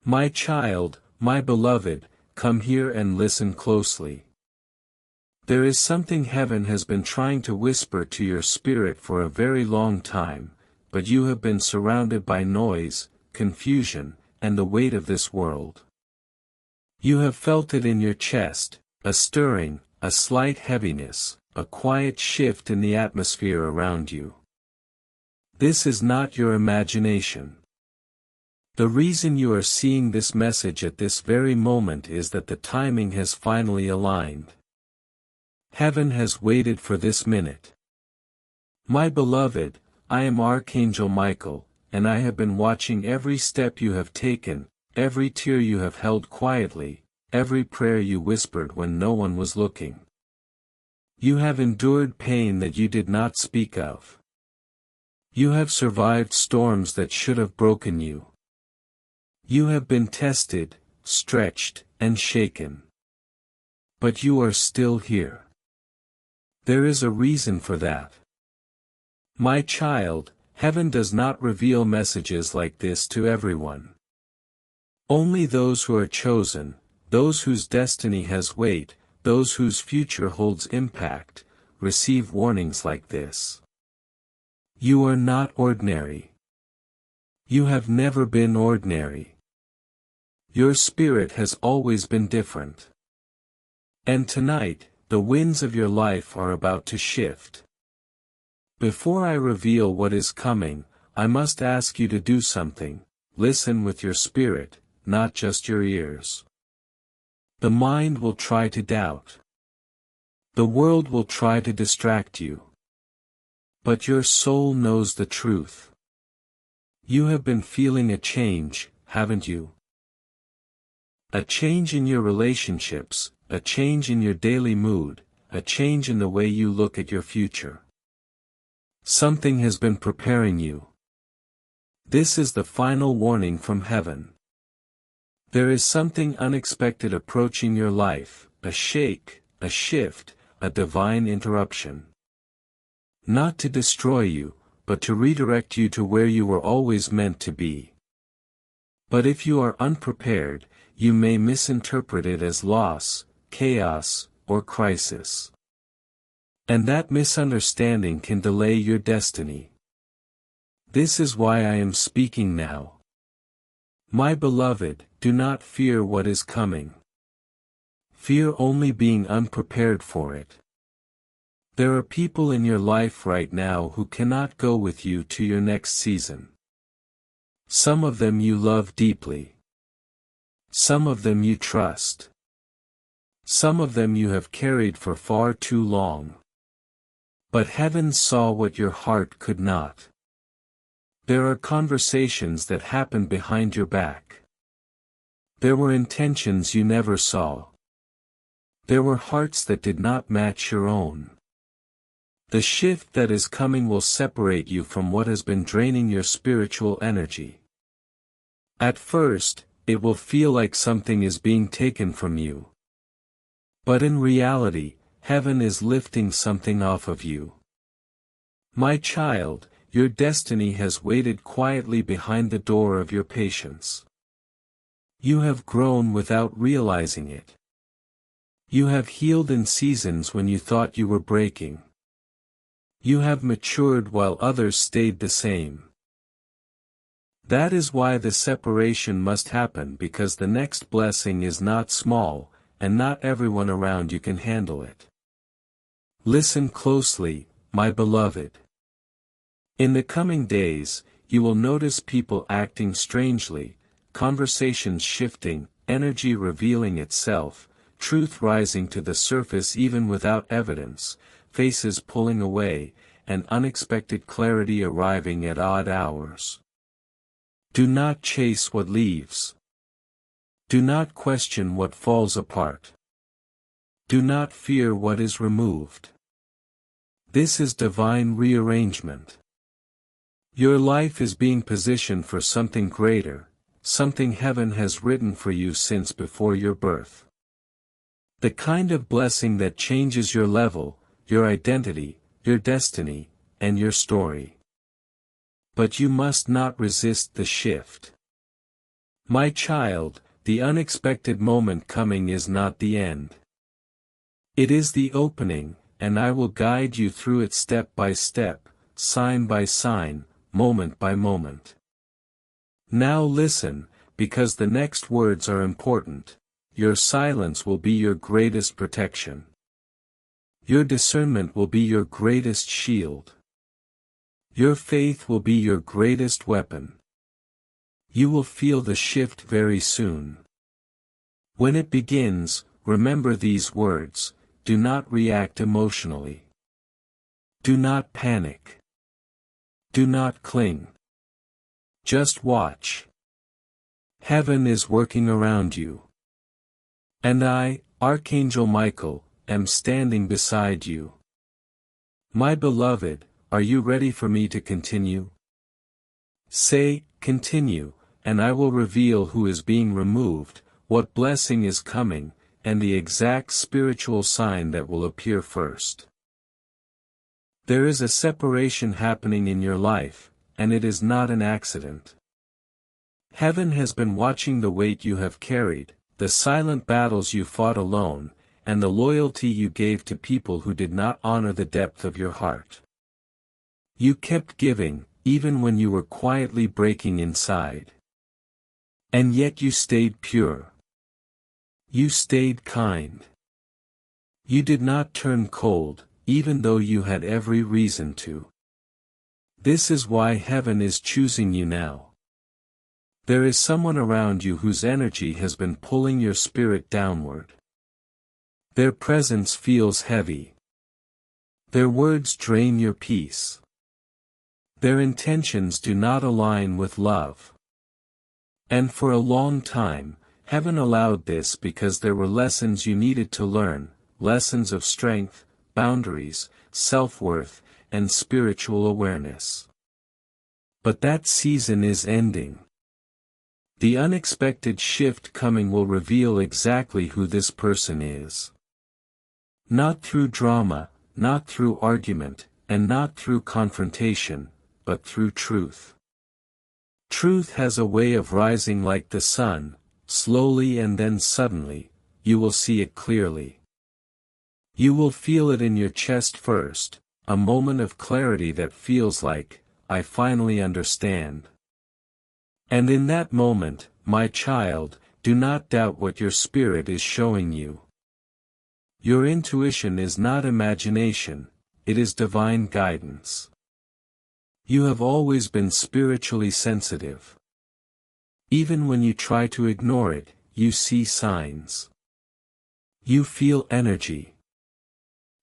My child, my beloved, come here and listen closely. There is something heaven has been trying to whisper to your spirit for a very long time, but you have been surrounded by noise, confusion, and the weight of this world. You have felt it in your chest, a stirring, a slight heaviness, a quiet shift in the atmosphere around you. This is not your imagination. The reason you are seeing this message at this very moment is that the timing has finally aligned. Heaven has waited for this minute. My beloved, I am Archangel Michael, and I have been watching every step you have taken, every tear you have held quietly, every prayer you whispered when no one was looking. You have endured pain that you did not speak of. You have survived storms that should have broken you. You have been tested, stretched, and shaken. But you are still here. There is a reason for that. My child, heaven does not reveal messages like this to everyone. Only those who are chosen, those whose destiny has weight, those whose future holds impact, receive warnings like this. You are not ordinary. You have never been ordinary. Your spirit has always been different. And tonight, the winds of your life are about to shift. Before I reveal what is coming, I must ask you to do something. Listen with your spirit, not just your ears. The mind will try to doubt. The world will try to distract you. But your soul knows the truth. You have been feeling a change, haven't you? A change in your relationships, a change in your daily mood, a change in the way you look at your future. Something has been preparing you. This is the final warning from heaven. There is something unexpected approaching your life, a shake, a shift, a divine interruption. Not to destroy you, but to redirect you to where you were always meant to be. But if you are unprepared, you may misinterpret it as loss, chaos, or crisis. And that misunderstanding can delay your destiny. This is why I am speaking now. My beloved, do not fear what is coming. Fear only being unprepared for it. There are people in your life right now who cannot go with you to your next season. Some of them you love deeply. Some of them you trust. Some of them you have carried for far too long. But heaven saw what your heart could not. There are conversations that happen behind your back. There were intentions you never saw. There were hearts that did not match your own. The shift that is coming will separate you from what has been draining your spiritual energy. At first, it will feel like something is being taken from you. But in reality, heaven is lifting something off of you. My child, your destiny has waited quietly behind the door of your patience. You have grown without realizing it. You have healed in seasons when you thought you were breaking. You have matured while others stayed the same. That is why the separation must happen, because the next blessing is not small, and not everyone around you can handle it. Listen closely, my beloved. In the coming days, you will notice people acting strangely, conversations shifting, energy revealing itself, truth rising to the surface even without evidence, faces pulling away, and unexpected clarity arriving at odd hours. Do not chase what leaves. Do not question what falls apart. Do not fear what is removed. This is divine rearrangement. Your life is being positioned for something greater, something heaven has written for you since before your birth. The kind of blessing that changes your level, your identity, your destiny, and your story. But you must not resist the shift. My child, the unexpected moment coming is not the end. It is the opening, and I will guide you through it step by step, sign by sign, moment by moment. Now listen, because the next words are important. Your silence will be your greatest protection. Your discernment will be your greatest shield. Your faith will be your greatest weapon. You will feel the shift very soon. When it begins, remember these words: do not react emotionally. Do not panic. Do not cling. Just watch. Heaven is working around you. And I, Archangel Michael, am standing beside you. My beloved, are you ready for me to continue? Say, continue, and I will reveal who is being removed, what blessing is coming, and the exact spiritual sign that will appear first. There is a separation happening in your life, and it is not an accident. Heaven has been watching the weight you have carried, the silent battles you fought alone, and the loyalty you gave to people who did not honor the depth of your heart. You kept giving, even when you were quietly breaking inside. And yet you stayed pure. You stayed kind. You did not turn cold, even though you had every reason to. This is why heaven is choosing you now. There is someone around you whose energy has been pulling your spirit downward. Their presence feels heavy. Their words drain your peace. Their intentions do not align with love. And for a long time, heaven allowed this because there were lessons you needed to learn, lessons of strength, boundaries, self-worth, and spiritual awareness. But that season is ending. The unexpected shift coming will reveal exactly who this person is. Not through drama, not through argument, and not through confrontation, but through truth. Truth has a way of rising like the sun, slowly and then suddenly, you will see it clearly. You will feel it in your chest first, a moment of clarity that feels like, I finally understand. And in that moment, my child, do not doubt what your spirit is showing you. Your intuition is not imagination, it is divine guidance. You have always been spiritually sensitive. Even when you try to ignore it, you see signs. You feel energy.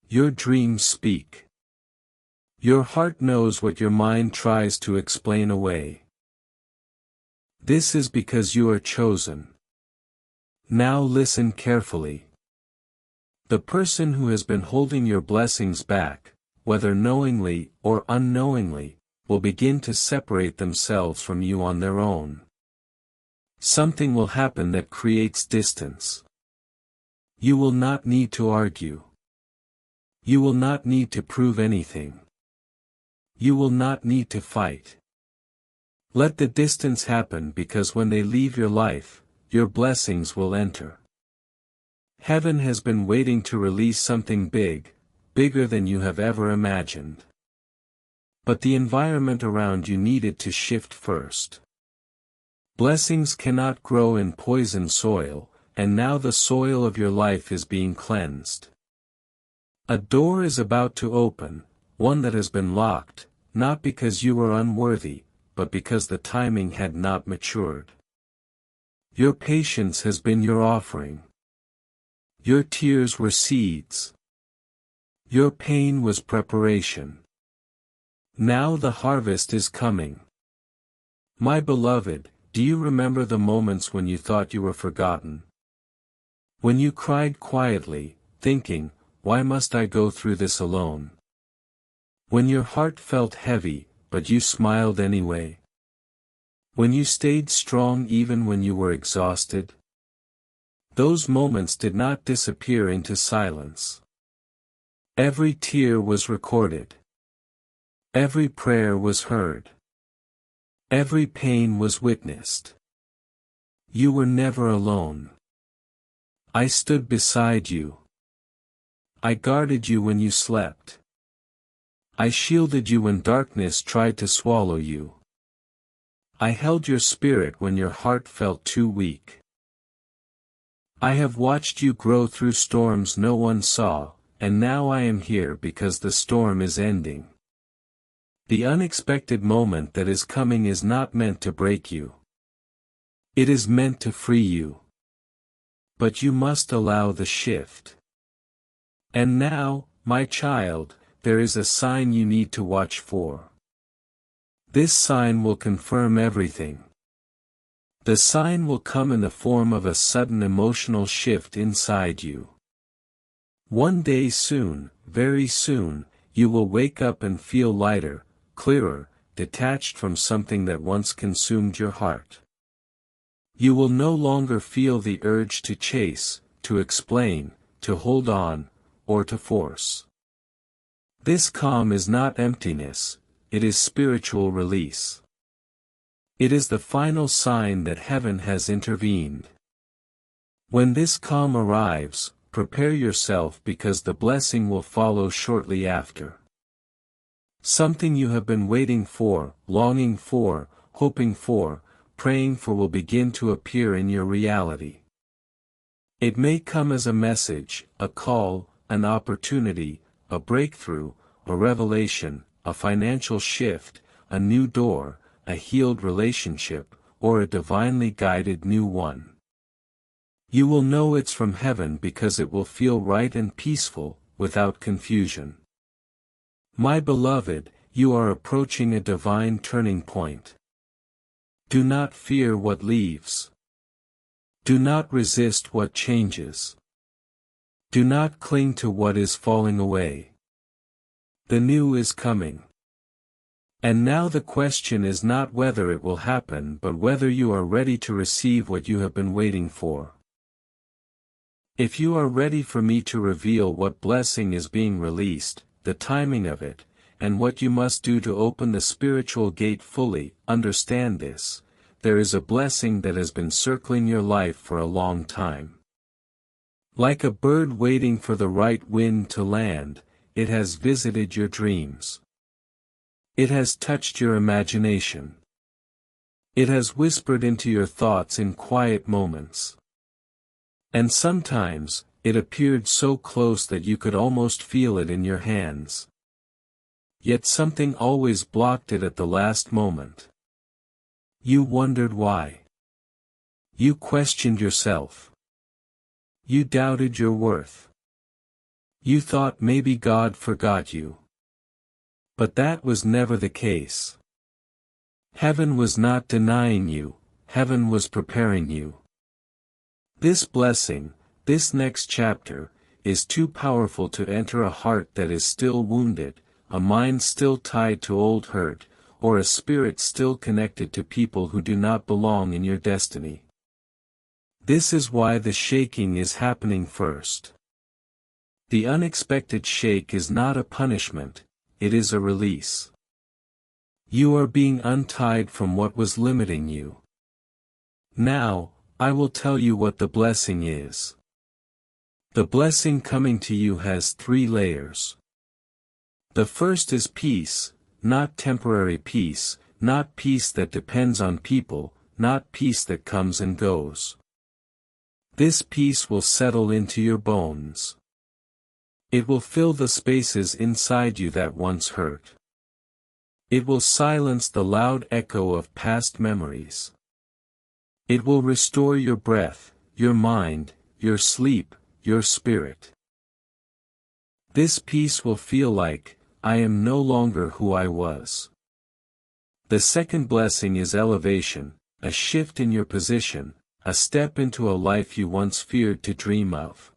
Your dreams speak. Your heart knows what your mind tries to explain away. This is because you are chosen. Now listen carefully. The person who has been holding your blessings back, whether knowingly or unknowingly, will begin to separate themselves from you on their own. Something will happen that creates distance. You will not need to argue. You will not need to prove anything. You will not need to fight. Let the distance happen because when they leave your life, your blessings will enter. Heaven has been waiting to release something big, bigger than you have ever imagined. But the environment around you needed to shift first. Blessings cannot grow in poison soil, and now the soil of your life is being cleansed. A door is about to open, one that has been locked, not because you were unworthy, but because the timing had not matured. Your patience has been your offering. Your tears were seeds. Your pain was preparation. Now the harvest is coming. My beloved, do you remember the moments when you thought you were forgotten? When you cried quietly, thinking, why must I go through this alone? When your heart felt heavy, but you smiled anyway? When you stayed strong even when you were exhausted? Those moments did not disappear into silence. Every tear was recorded. Every prayer was heard. Every pain was witnessed. You were never alone. I stood beside you. I guarded you when you slept. I shielded you when darkness tried to swallow you. I held your spirit when your heart felt too weak. I have watched you grow through storms no one saw, and now I am here because the storm is ending. The unexpected moment that is coming is not meant to break you. It is meant to free you. But you must allow the shift. And now, my child, there is a sign you need to watch for. This sign will confirm everything. The sign will come in the form of a sudden emotional shift inside you. One day soon, very soon, you will wake up and feel lighter, clearer, detached from something that once consumed your heart. You will no longer feel the urge to chase, to explain, to hold on, or to force. This calm is not emptiness, it is spiritual release. It is the final sign that heaven has intervened. When this calm arrives, prepare yourself because the blessing will follow shortly after. Something you have been waiting for, longing for, hoping for, praying for will begin to appear in your reality. It may come as a message, a call, an opportunity, a breakthrough, a revelation, a financial shift, a new door, a healed relationship, or a divinely guided new one. You will know it's from heaven because it will feel right and peaceful, without confusion. My beloved, you are approaching a divine turning point. Do not fear what leaves. Do not resist what changes. Do not cling to what is falling away. The new is coming. And now the question is not whether it will happen but whether you are ready to receive what you have been waiting for. If you are ready for me to reveal what blessing is being released, the timing of it, and what you must do to open the spiritual gate fully, understand this: there is a blessing that has been circling your life for a long time. Like a bird waiting for the right wind to land, it has visited your dreams. It has touched your imagination. It has whispered into your thoughts in quiet moments. And sometimes, it appeared so close that you could almost feel it in your hands. Yet something always blocked it at the last moment. You wondered why. You questioned yourself. You doubted your worth. You thought maybe God forgot you. But that was never the case. Heaven was not denying you, heaven was preparing you. This blessing, this next chapter, is too powerful to enter a heart that is still wounded, a mind still tied to old hurt, or a spirit still connected to people who do not belong in your destiny. This is why the shaking is happening first. The unexpected shake is not a punishment, it is a release. You are being untied from what was limiting you. Now, I will tell you what the blessing is. The blessing coming to you has 3 layers. The first is peace, not temporary peace, not peace that depends on people, not peace that comes and goes. This peace will settle into your bones. It will fill the spaces inside you that once hurt. It will silence the loud echo of past memories. It will restore your breath, your mind, your sleep, your spirit. This peace will feel like, I am no longer who I was. The second blessing is elevation, a shift in your position, a step into a life you once feared to dream of.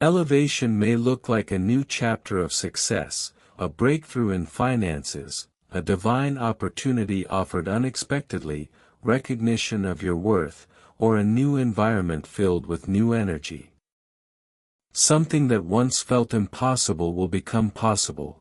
Elevation may look like a new chapter of success, a breakthrough in finances, a divine opportunity offered unexpectedly, recognition of your worth, or a new environment filled with new energy. Something that once felt impossible will become possible.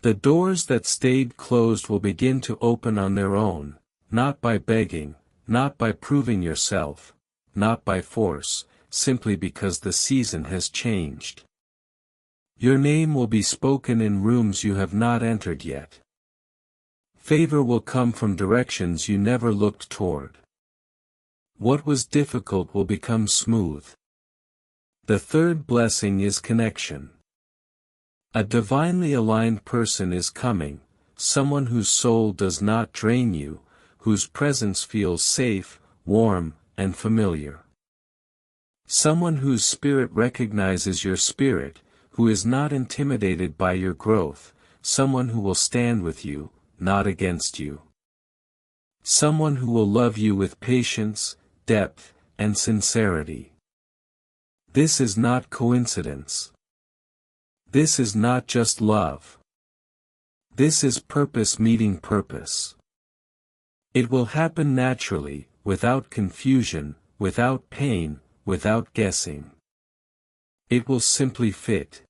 The doors that stayed closed will begin to open on their own, not by begging, not by proving yourself, not by force, simply because the season has changed. Your name will be spoken in rooms you have not entered yet. Favor will come from directions you never looked toward. What was difficult will become smooth. The third blessing is connection. A divinely aligned person is coming, someone whose soul does not drain you, whose presence feels safe, warm, and familiar. Someone whose spirit recognizes your spirit, who is not intimidated by your growth, someone who will stand with you, not against you. Someone who will love you with patience, depth, and sincerity. This is not coincidence. This is not just love. This is purpose meeting purpose. It will happen naturally, without confusion, without pain, without guessing. It will simply fit.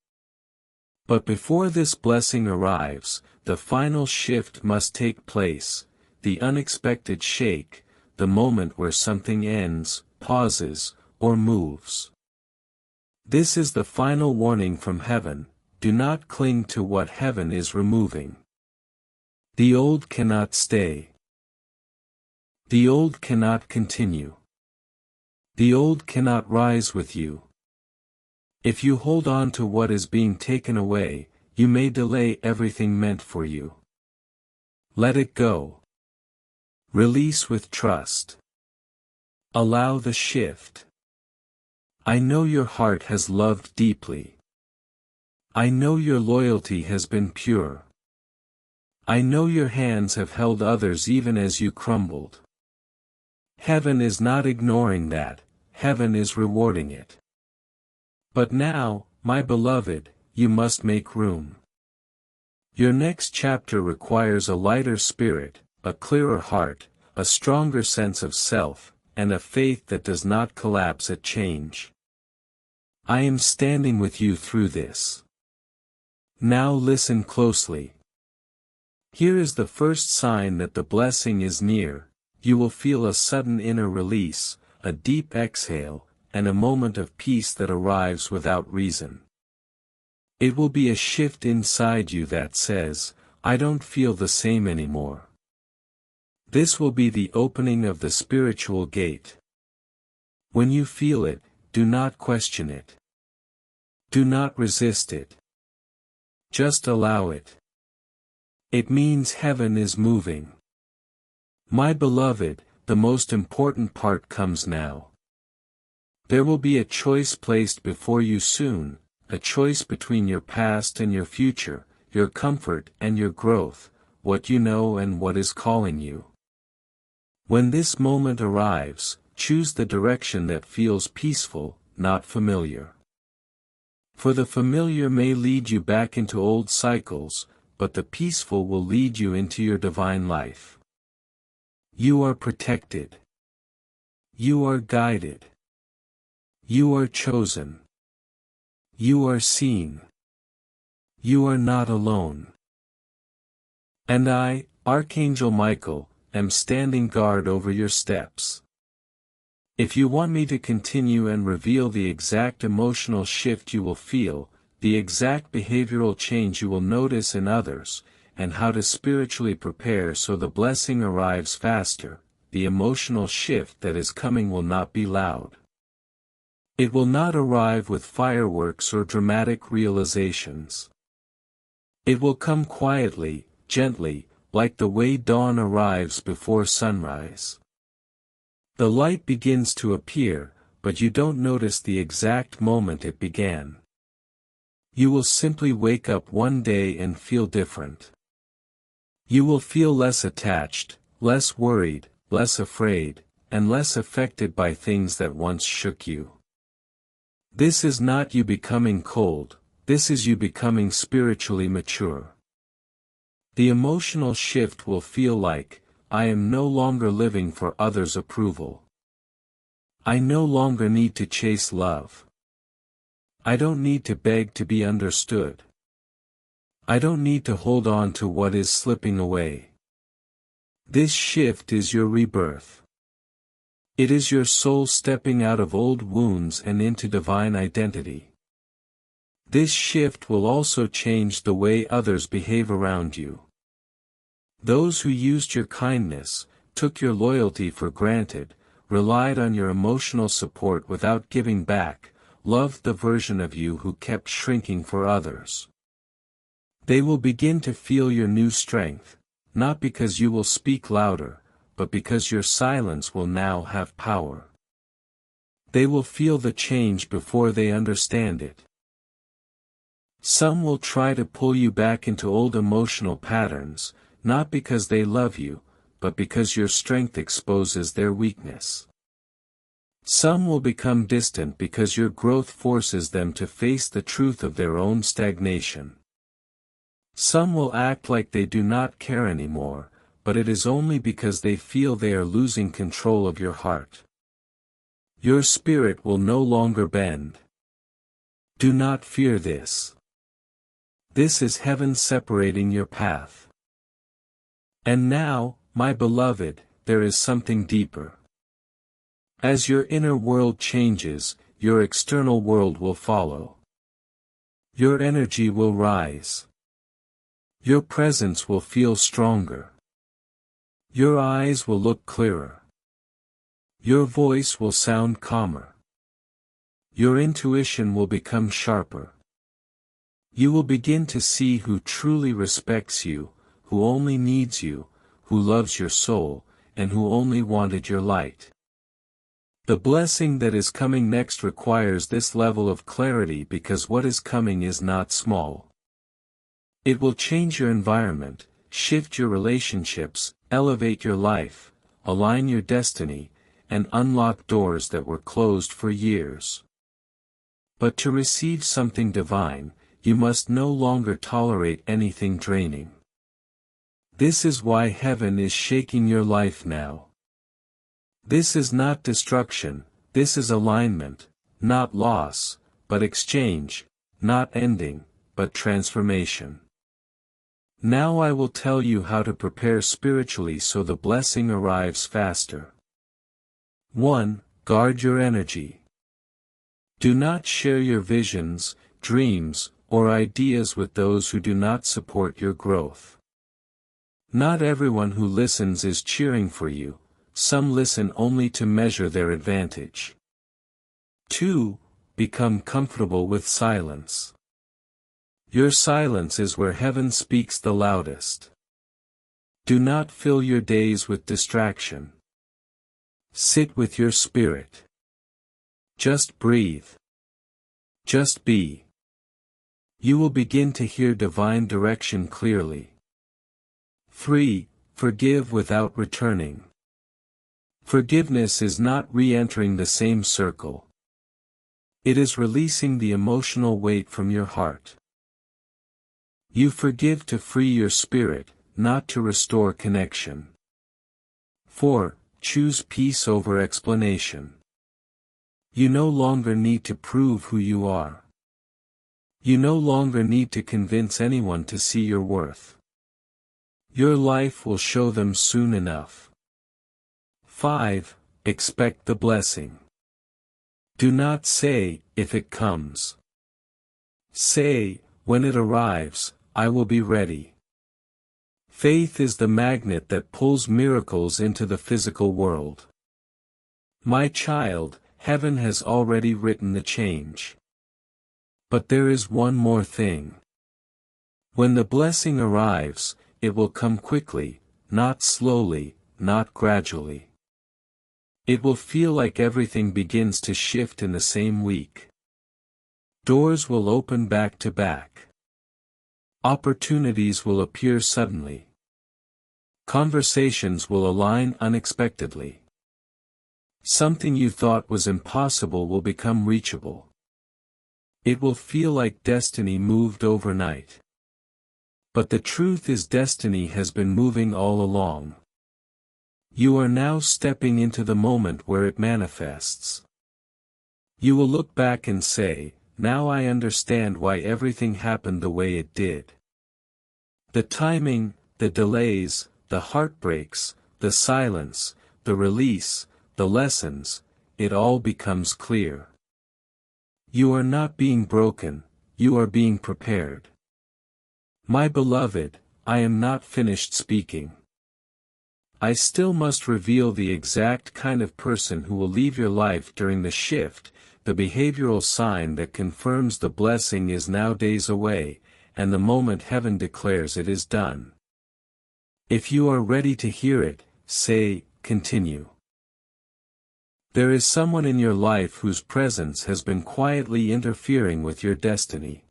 But before this blessing arrives, the final shift must take place, the unexpected shake, the moment where something ends, pauses, or moves. This is the final warning from heaven: do not cling to what heaven is removing. The old cannot stay. The old cannot continue. The old cannot rise with you. If you hold on to what is being taken away, you may delay everything meant for you. Let it go. Release with trust. Allow the shift. I know your heart has loved deeply. I know your loyalty has been pure. I know your hands have held others even as you crumbled. Heaven is not ignoring that, heaven is rewarding it. But now, my beloved, you must make room. Your next chapter requires a lighter spirit, a clearer heart, a stronger sense of self, and a faith that does not collapse at change. I am standing with you through this. Now listen closely. Here is the first sign that the blessing is near. You will feel a sudden inner release, a deep exhale, and a moment of peace that arrives without reason. It will be a shift inside you that says, I don't feel the same anymore. This will be the opening of the spiritual gate. When you feel it, do not question it. Do not resist it. Just allow it. It means heaven is moving. My beloved, the most important part comes now. There will be a choice placed before you soon, a choice between your past and your future, your comfort and your growth, what you know and what is calling you. When this moment arrives, choose the direction that feels peaceful, not familiar. For the familiar may lead you back into old cycles, but the peaceful will lead you into your divine life. You are protected. You are guided. You are chosen. You are seen. You are not alone. And I, Archangel Michael, am standing guard over your steps. If you want me to continue and reveal the exact emotional shift you will feel, the exact behavioral change you will notice in others, and how to spiritually prepare so the blessing arrives faster, the emotional shift that is coming will not be loud. It will not arrive with fireworks or dramatic realizations. It will come quietly, gently, like the way dawn arrives before sunrise. The light begins to appear, but you don't notice the exact moment it began. You will simply wake up one day and feel different. You will feel less attached, less worried, less afraid, and less affected by things that once shook you. This is not you becoming cold, this is you becoming spiritually mature. The emotional shift will feel like, I am no longer living for others' approval. I no longer need to chase love. I don't need to beg to be understood. I don't need to hold on to what is slipping away. This shift is your rebirth. It is your soul stepping out of old wounds and into divine identity. This shift will also change the way others behave around you. Those who used your kindness, took your loyalty for granted, relied on your emotional support without giving back, loved the version of you who kept shrinking for others. They will begin to feel your new strength, not because you will speak louder, but because your silence will now have power. They will feel the change before they understand it. Some will try to pull you back into old emotional patterns, not because they love you, but because your strength exposes their weakness. Some will become distant because your growth forces them to face the truth of their own stagnation. Some will act like they do not care anymore, but it is only because they feel they are losing control of your heart. Your spirit will no longer bend. Do not fear this. This is heaven separating your path. And now, my beloved, there is something deeper. As your inner world changes, your external world will follow. Your energy will rise. Your presence will feel stronger. Your eyes will look clearer. Your voice will sound calmer. Your intuition will become sharper. You will begin to see who truly respects you, who only needs you, who loves your soul, and who only wanted your light. The blessing that is coming next requires this level of clarity because what is coming is not small. It will change your environment, shift your relationships, elevate your life, align your destiny, and unlock doors that were closed for years. But to receive something divine, you must no longer tolerate anything draining. This is why heaven is shaking your life now. This is not destruction, this is alignment, not loss, but exchange, not ending, but transformation. Now I will tell you how to prepare spiritually so the blessing arrives faster. 1. Guard your energy. Do not share your visions, dreams, or ideas with those who do not support your growth. Not everyone who listens is cheering for you, some listen only to measure their advantage. 2. Become comfortable with silence. Your silence is where heaven speaks the loudest. Do not fill your days with distraction. Sit with your spirit. Just breathe. Just be. You will begin to hear divine direction clearly. 3. Forgive without returning. Forgiveness is not re-entering the same circle. It is releasing the emotional weight from your heart. You forgive to free your spirit, not to restore connection. 4. Choose peace over explanation. You no longer need to prove who you are. You no longer need to convince anyone to see your worth. Your life will show them soon enough. 5. Expect the blessing. Do not say, if it comes. Say, when it arrives, I will be ready. Faith is the magnet that pulls miracles into the physical world. My child, heaven has already written the change. But there is one more thing. When the blessing arrives, it will come quickly, not slowly, not gradually. It will feel like everything begins to shift in the same week. Doors will open back to back. Opportunities will appear suddenly. Conversations will align unexpectedly. Something you thought was impossible will become reachable. It will feel like destiny moved overnight. But the truth is destiny has been moving all along. You are now stepping into the moment where it manifests. You will look back and say, now I understand why everything happened the way it did. The timing, the delays, the heartbreaks, the silence, the release, the lessons, it all becomes clear. You are not being broken, you are being prepared. My beloved, I am not finished speaking. I still must reveal the exact kind of person who will leave your life during the shift, the behavioral sign that confirms the blessing is now days away, and the moment heaven declares it is done. If you are ready to hear it, say, continue. There is someone in your life whose presence has been quietly interfering with your destiny.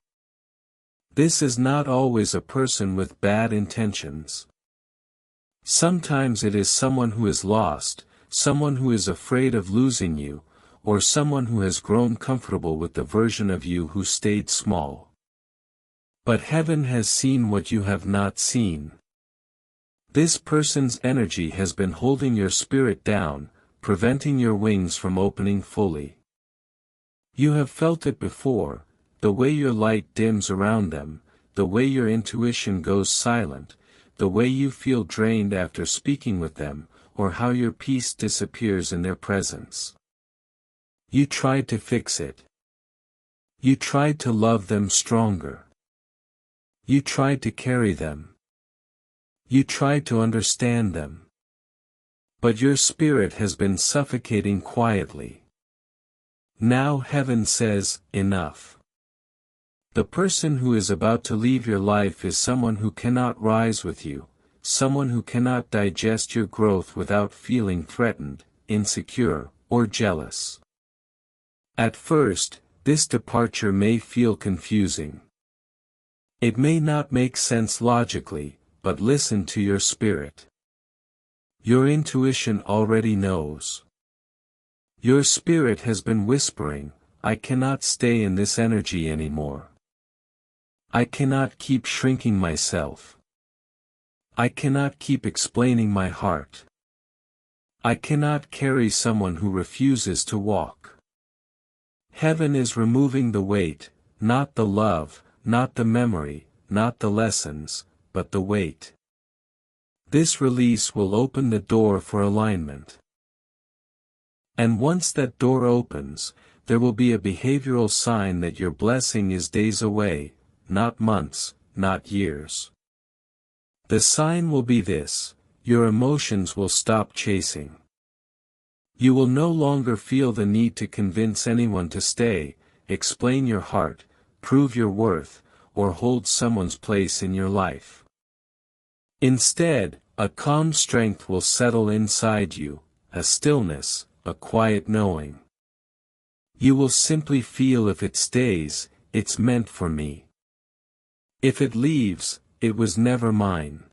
This is not always a person with bad intentions. Sometimes it is someone who is lost, someone who is afraid of losing you, or someone who has grown comfortable with the version of you who stayed small. But heaven has seen what you have not seen. This person's energy has been holding your spirit down, preventing your wings from opening fully. You have felt it before, the way your light dims around them, the way your intuition goes silent, the way you feel drained after speaking with them, or how your peace disappears in their presence. You tried to fix it. You tried to love them stronger. You tried to carry them. You tried to understand them. But your spirit has been suffocating quietly. Now heaven says, enough. The person who is about to leave your life is someone who cannot rise with you, someone who cannot digest your growth without feeling threatened, insecure, or jealous. At first, this departure may feel confusing. It may not make sense logically, but listen to your spirit. Your intuition already knows. Your spirit has been whispering, I cannot stay in this energy anymore. I cannot keep shrinking myself. I cannot keep explaining my heart. I cannot carry someone who refuses to walk. Heaven is removing the weight, not the love, not the memory, not the lessons, but the weight. This release will open the door for alignment. And once that door opens, there will be a behavioral sign that your blessing is days away, not months, not years. The sign will be this: your emotions will stop chasing. You will no longer feel the need to convince anyone to stay, explain your heart, prove your worth, or hold someone's place in your life. Instead, a calm strength will settle inside you, a stillness, a quiet knowing. You will simply feel if it stays, it's meant for me. If it leaves, it was never mine.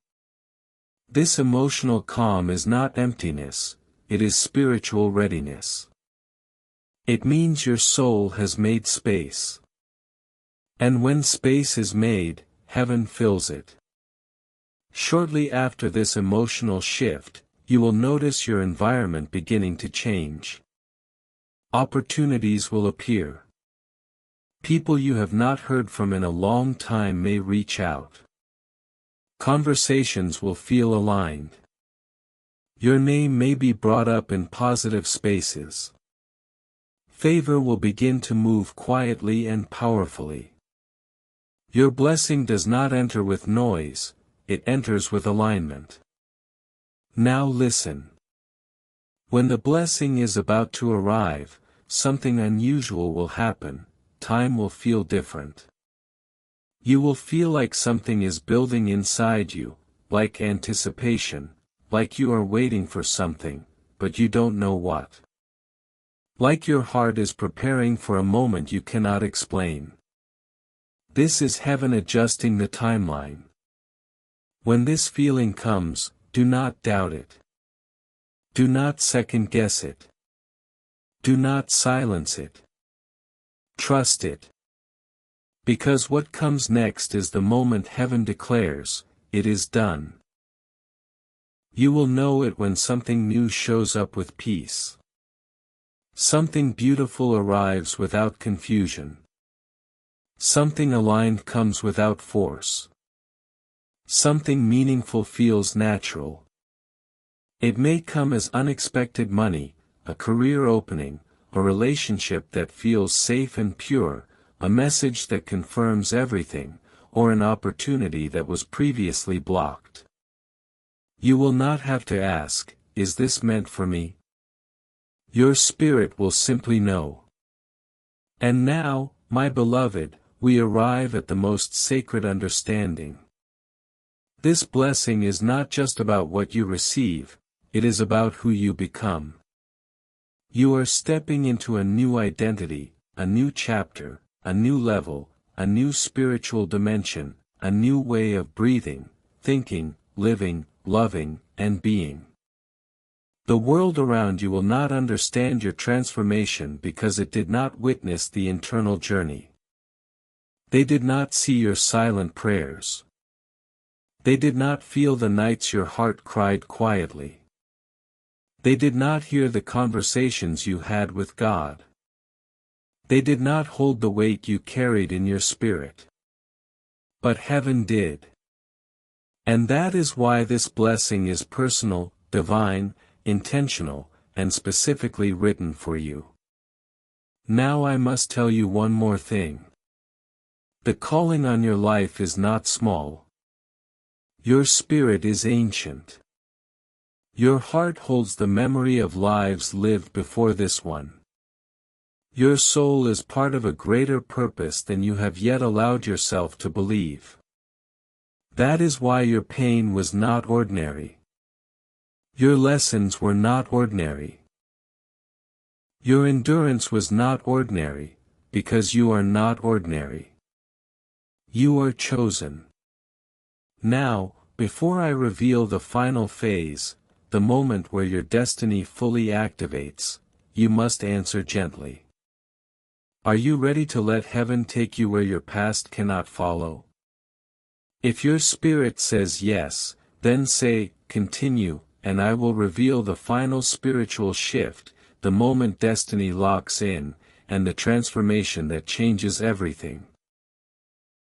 This emotional calm is not emptiness, it is spiritual readiness. It means your soul has made space. And when space is made, heaven fills it. Shortly after this emotional shift, you will notice your environment beginning to change. Opportunities will appear. People you have not heard from in a long time may reach out. Conversations will feel aligned. Your name may be brought up in positive spaces. Favor will begin to move quietly and powerfully. Your blessing does not enter with noise, it enters with alignment. Now listen. When the blessing is about to arrive, something unusual will happen. Time will feel different. You will feel like something is building inside you, like anticipation, like you are waiting for something, but you don't know what. Like your heart is preparing for a moment you cannot explain. This is heaven adjusting the timeline. When this feeling comes, do not doubt it. Do not second guess it. Do not silence it. Trust it. Because what comes next is the moment heaven declares, it is done. You will know it when something new shows up with peace. Something beautiful arrives without confusion. Something aligned comes without force. Something meaningful feels natural. It may come as unexpected money, a career opening, a relationship that feels safe and pure, a message that confirms everything, or an opportunity that was previously blocked. You will not have to ask, "Is this meant for me?" Your spirit will simply know. And now, my beloved, we arrive at the most sacred understanding. This blessing is not just about what you receive, it is about who you become. You are stepping into a new identity, a new chapter, a new level, a new spiritual dimension, a new way of breathing, thinking, living, loving, and being. The world around you will not understand your transformation because it did not witness the internal journey. They did not see your silent prayers. They did not feel the nights your heart cried quietly. They did not hear the conversations you had with God. They did not hold the weight you carried in your spirit. But heaven did. And that is why this blessing is personal, divine, intentional, and specifically written for you. Now I must tell you one more thing. The calling on your life is not small. Your spirit is ancient. Your heart holds the memory of lives lived before this one. Your soul is part of a greater purpose than you have yet allowed yourself to believe. That is why your pain was not ordinary. Your lessons were not ordinary. Your endurance was not ordinary, because you are not ordinary. You are chosen. Now, before I reveal the final phase, the moment where your destiny fully activates, you must answer gently. Are you ready to let heaven take you where your past cannot follow? If your spirit says yes, then say, "Continue," and I will reveal the final spiritual shift, the moment destiny locks in, and the transformation that changes everything.